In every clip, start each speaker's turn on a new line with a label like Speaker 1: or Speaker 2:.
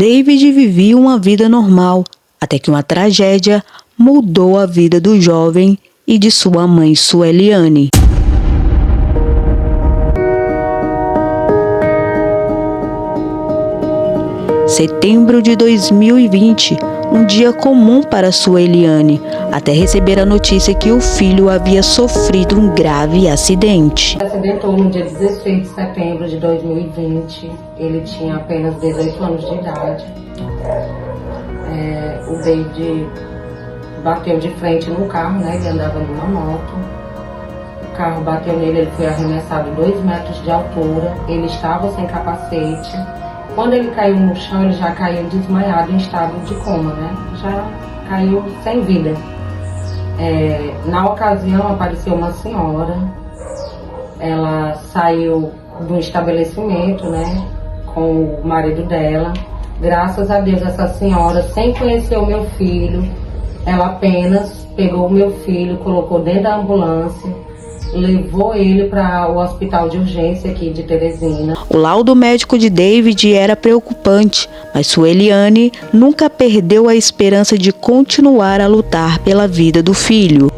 Speaker 1: David vivia uma vida normal, até que uma tragédia mudou a vida do jovem e de sua mãe Sueliane. Setembro de 2020, um dia comum para Sueliane, até receber a notícia que o filho havia sofrido um grave acidente.
Speaker 2: Ele acidentou no dia 16 de setembro de 2020, ele tinha apenas 18 anos de idade. O David bateu de frente no carro, né? Ele andava numa moto. O carro bateu nele, ele foi arremessado 2 metros de altura, ele estava sem capacete. Quando ele caiu no chão, ele já caiu desmaiado em estado de coma, né? Já caiu sem vida. Na ocasião, apareceu uma senhora. Ela saiu do estabelecimento, né? Com o marido dela. Graças a Deus, essa senhora, sem conhecer o meu filho, ela apenas pegou o meu filho, colocou dentro da ambulância, levou ele para o hospital de urgência aqui de Teresina.
Speaker 1: O laudo médico de David era preocupante, mas Sueliane nunca perdeu a esperança de continuar a lutar pela vida do filho.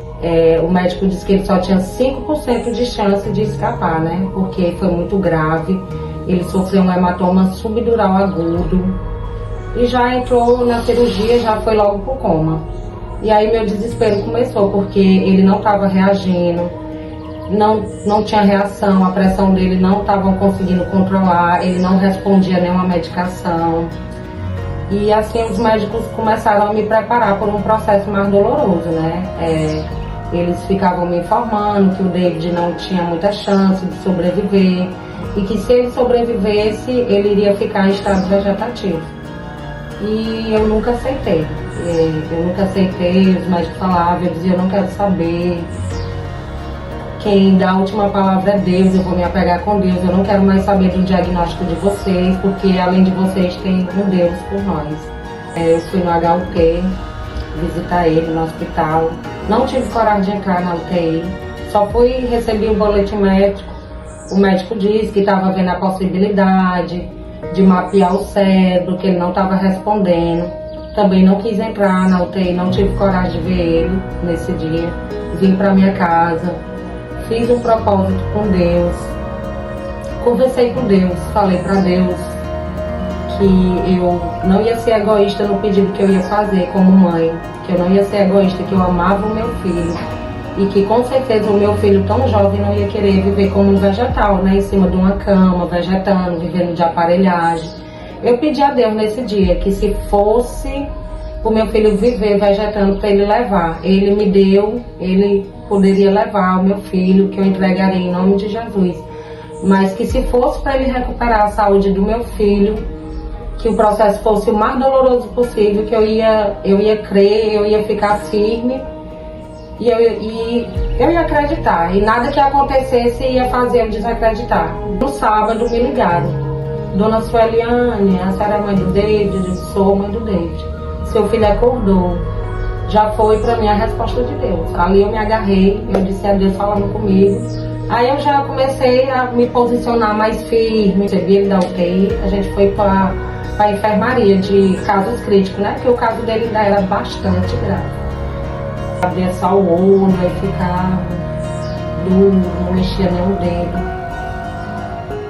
Speaker 2: O médico disse que ele só tinha 5% de chance de escapar, né? Porque foi muito grave. Ele sofreu um hematoma subdural agudo e já entrou na cirurgia, já foi logo pro coma. E aí meu desespero começou, porque ele não estava reagindo. Não tinha reação, a pressão dele não estavam conseguindo controlar, ele não respondia a nenhuma medicação. E assim os médicos começaram a me preparar por um processo mais doloroso, né? Eles ficavam me informando que o David não tinha muita chance de sobreviver e que se ele sobrevivesse, ele iria ficar em estado vegetativo. E eu nunca aceitei. Os médicos falavam, eu dizia, eu não quero saber. Quem dá a última palavra é Deus, eu vou me apegar com Deus, eu não quero mais saber do diagnóstico de vocês, porque além de vocês tem um Deus por nós. Eu fui no HUT, visitar ele no hospital, não tive coragem de entrar na UTI, só recebi o boletim médico, o médico disse que estava vendo a possibilidade de mapear o cérebro, que ele não estava respondendo, também não quis entrar na UTI, não tive coragem de ver ele nesse dia, vim para minha casa. Fiz um propósito com Deus, conversei com Deus, falei para Deus que eu não ia ser egoísta no pedido que eu ia fazer como mãe, que eu não ia ser egoísta, que eu amava o meu filho e que com certeza o meu filho tão jovem não ia querer viver como um vegetal, né, em cima de uma cama, vegetando, vivendo de aparelhagem. Eu pedi a Deus nesse dia que se fosse o meu filho viver vegetando para ele levar, ele me deu, ele poderia levar o meu filho, que eu entregaria em nome de Jesus, mas que se fosse para ele recuperar a saúde do meu filho, que o processo fosse o mais doloroso possível, que eu ia crer, eu ia ficar firme e eu ia acreditar, e nada que acontecesse ia fazer eu desacreditar. No sábado me ligaram, Dona Sueliane, a senhora é mãe do David? Eu disse, sou mãe do David. Seu filho acordou. Já foi para mim a resposta de Deus. Ali eu me agarrei, eu disse a Deus falando comigo. Aí eu já comecei a me posicionar mais firme. Recebi ele da UTI, a gente foi para a enfermaria de casos críticos, né? Porque o caso dele ainda era bastante grave. Abria só o olho, aí ficava duro, não mexia nem o dedo.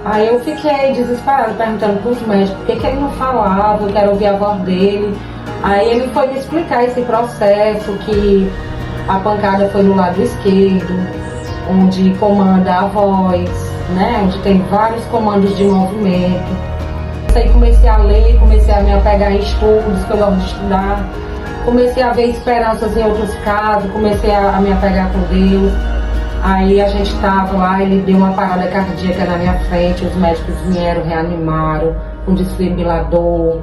Speaker 2: Aí eu fiquei desesperada, perguntando para os médicos por que ele não falava, eu quero ouvir a voz dele. Aí ele foi me explicar esse processo, que a pancada foi no lado esquerdo, onde comanda a voz, né? Onde tem vários comandos de movimento. Aí comecei a ler, comecei a me apegar em estudos, que eu gosto de estudar. Comecei a ver esperanças em outros casos, comecei a me apegar com Deus. Aí a gente estava lá, ele deu uma parada cardíaca na minha frente, os médicos vieram, reanimaram, um desfibrilador,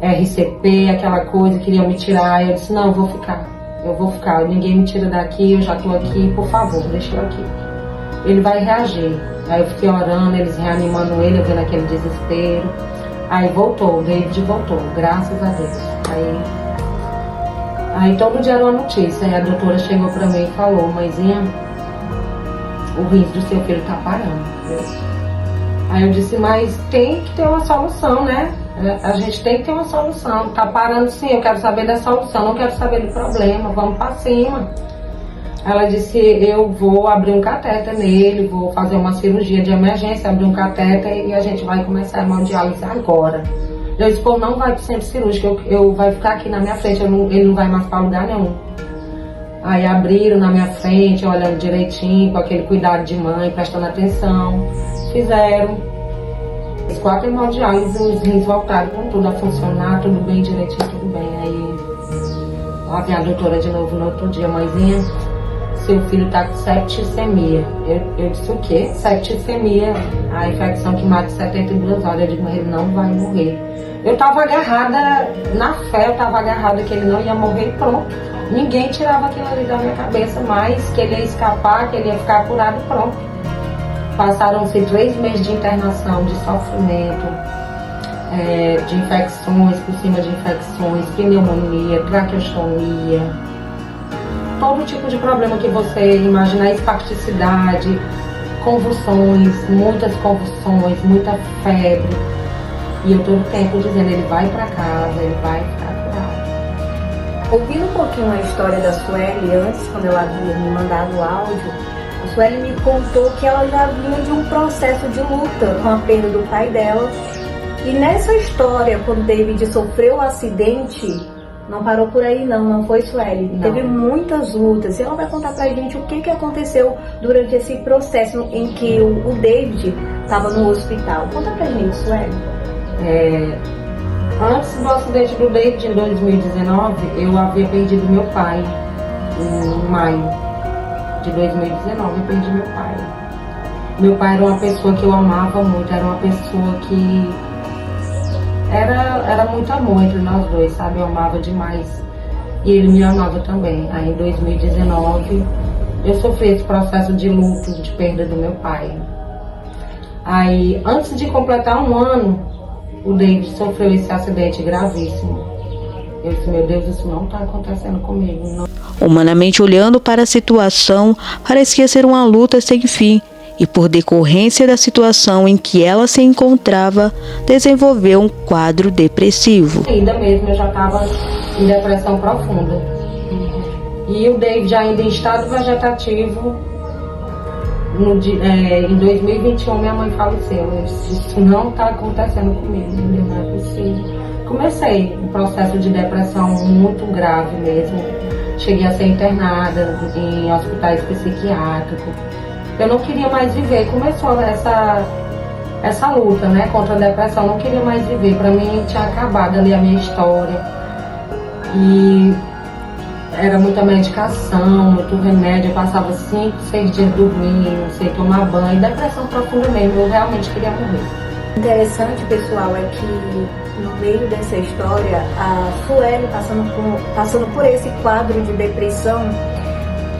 Speaker 2: RCP, aquela coisa, queriam me tirar. Eu disse, não, eu vou ficar, ninguém me tira daqui, eu já estou aqui, por favor, deixa eu aqui. Ele vai reagir. Aí eu fiquei orando, eles reanimando ele, eu vendo aquele desespero. Aí voltou, o David voltou, graças a Deus. Aí todo dia era uma notícia, aí a doutora chegou para mim e falou, mãezinha, o rins do seu filho tá parando. Aí eu disse, mas tem que ter uma solução, né? A gente tem que ter uma solução. Tá parando sim, eu quero saber da solução, não quero saber do problema, vamos para cima. Ela disse, eu vou abrir um catéter nele, vou fazer uma cirurgia de emergência, abrir um catéter e a gente vai começar a hemodiálise agora. Eu disse, pô, não vai para o centro cirúrgico, eu vai ficar aqui na minha frente, ele não vai mais para lugar nenhum. Aí abriram na minha frente, olhando direitinho, com aquele cuidado de mãe, prestando atenção. Fizeram. Os 4 hemodiálises, os rins voltaram com tudo a funcionar, tudo bem direitinho, tudo bem. Aí lá vem a doutora de novo no outro dia, mãezinha, seu filho tá com septicemia. Eu disse, o quê? Septicemia, a infecção que mata 72 horas. Eu digo, mas ele não vai morrer. Eu tava agarrada na fé, eu tava agarrada que ele não ia morrer e pronto. Ninguém tirava aquilo ali da minha cabeça, mas que ele ia escapar, que ele ia ficar curado e pronto. Passaram-se 3 meses de internação, de sofrimento, de infecções, por cima de infecções, pneumonia, traqueostomia, todo tipo de problema que você imaginar, espasticidade, convulsões, muitas convulsões, muita febre. E eu todo tempo dizendo, ele vai para casa, ele vai ficar curado.
Speaker 3: Ouvindo um pouquinho a história da Sueli antes, quando ela havia me mandado o áudio, a Sueli me contou que ela já vinha de um processo de luta com a perda do pai dela. E nessa história, quando David sofreu o acidente, não parou por aí não foi, Sueli? Não. Teve muitas lutas. E ela vai contar pra gente o que aconteceu durante esse processo em que o David estava no hospital. Conta pra gente, Sueli.
Speaker 2: Antes do acidente do David, em 2019, eu havia perdido meu pai. Em maio de 2019, eu perdi meu pai. Meu pai era uma pessoa que eu amava muito, era uma pessoa que era muito amor entre nós dois, sabe? Eu amava demais. E ele me amava também. Aí em 2019, eu sofri esse processo de luto, de perda do meu pai. Aí, antes de completar 1 ano, o David sofreu esse acidente gravíssimo. Eu disse, meu Deus, isso não está acontecendo comigo. Não.
Speaker 1: Humanamente olhando para a situação, parecia ser uma luta sem fim. E por decorrência da situação em que ela se encontrava, desenvolveu um quadro depressivo.
Speaker 2: Ainda mesmo eu já estava em depressão profunda. E o David ainda em estado vegetativo, em 2021 minha mãe faleceu. Eu disse, isso não está acontecendo comigo, não é possível. Comecei um processo de depressão muito grave mesmo. Cheguei a ser internada em hospitais psiquiátricos. Eu não queria mais viver. Começou essa luta, né, contra a depressão. Eu não queria mais viver. Para mim tinha acabado ali a minha história. E era muita medicação, muito remédio. Eu passava 5, 6 dias dormindo, sem tomar banho. Depressão profunda mesmo. Eu realmente queria morrer.
Speaker 3: Interessante, pessoal, é que no meio dessa história, a Sueli passando por esse quadro de depressão,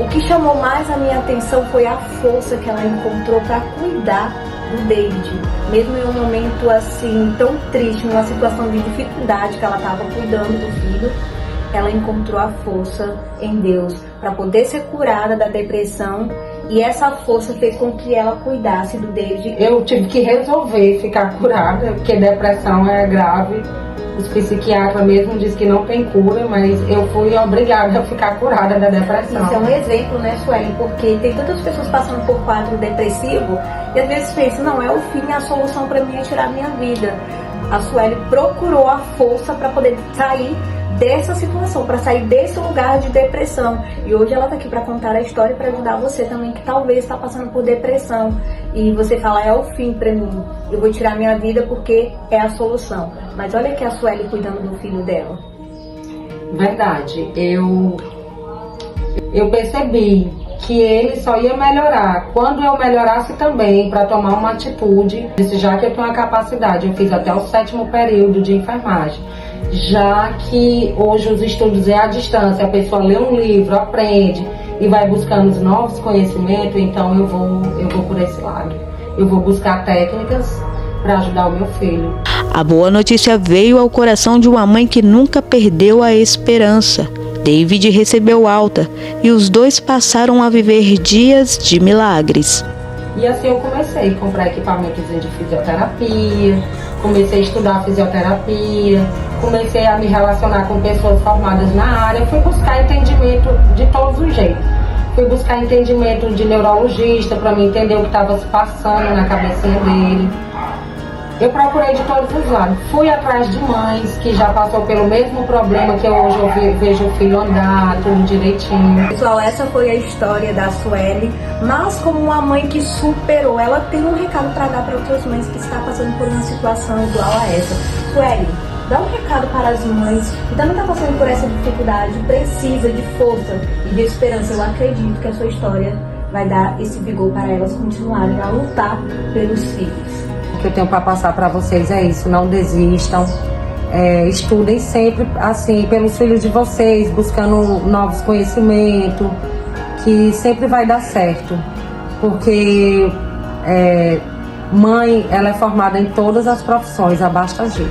Speaker 3: o que chamou mais a minha atenção foi a força que ela encontrou para cuidar do David. Mesmo em um momento assim tão triste, numa situação de dificuldade que ela estava cuidando do filho, ela encontrou a força em Deus para poder ser curada da depressão. E essa força fez com que ela cuidasse do David.
Speaker 2: Eu tive que resolver ficar curada, porque depressão é grave. Os psiquiatras mesmo dizem que não tem cura, mas eu fui obrigada a ficar curada da depressão.
Speaker 3: Isso é um exemplo, né, Sueli? Porque tem tantas pessoas passando por quadro depressivo e às vezes pensam, não, é o fim, a solução para mim é tirar a minha vida. A Sueli procurou a força para poder sair dessa situação, para sair desse lugar de depressão. E hoje ela está aqui para contar a história e para ajudar você também que talvez está passando por depressão. E você fala, é o fim para mim, eu vou tirar minha vida porque é a solução. Mas olha aqui a Sueli cuidando do filho dela.
Speaker 2: Verdade, eu percebi que ele só ia melhorar quando eu melhorasse também, para tomar uma atitude. Já que eu tenho a capacidade, eu fiz até o 7º período de enfermagem. Já que hoje os estudos é à distância, a pessoa lê um livro, aprende e vai buscando os novos conhecimentos, então eu vou por esse lado. Eu vou buscar técnicas para ajudar o meu filho.
Speaker 1: A boa notícia veio ao coração de uma mãe que nunca perdeu a esperança. David recebeu alta e os dois passaram a viver dias de milagres.
Speaker 2: E assim eu comecei a comprar equipamentos de fisioterapia, comecei a estudar fisioterapia, comecei a me relacionar com pessoas formadas na área, fui buscar entendimento de todos os jeitos. Fui buscar entendimento de neurologista para me entender o que estava se passando na cabecinha dele. Eu procurei de todos os lados. Fui atrás de mães que já passou pelo mesmo problema que hoje eu vejo o filho andar, tudo direitinho.
Speaker 3: Pessoal, essa foi a história da Sueli, mas como uma mãe que superou, ela tem um recado para dar para outras mães que estão passando por uma situação igual a essa. Sueli, dá um recado para as mães que também estão passando por essa dificuldade, precisa de força e de esperança. Eu acredito que a sua história vai dar esse vigor para elas continuarem a lutar pelos filhos.
Speaker 2: O que eu tenho para passar para vocês é isso: não desistam, estudem sempre assim pelos filhos de vocês, buscando novos conhecimentos, que sempre vai dar certo, porque mãe, ela é formada em todas as profissões, basta agir.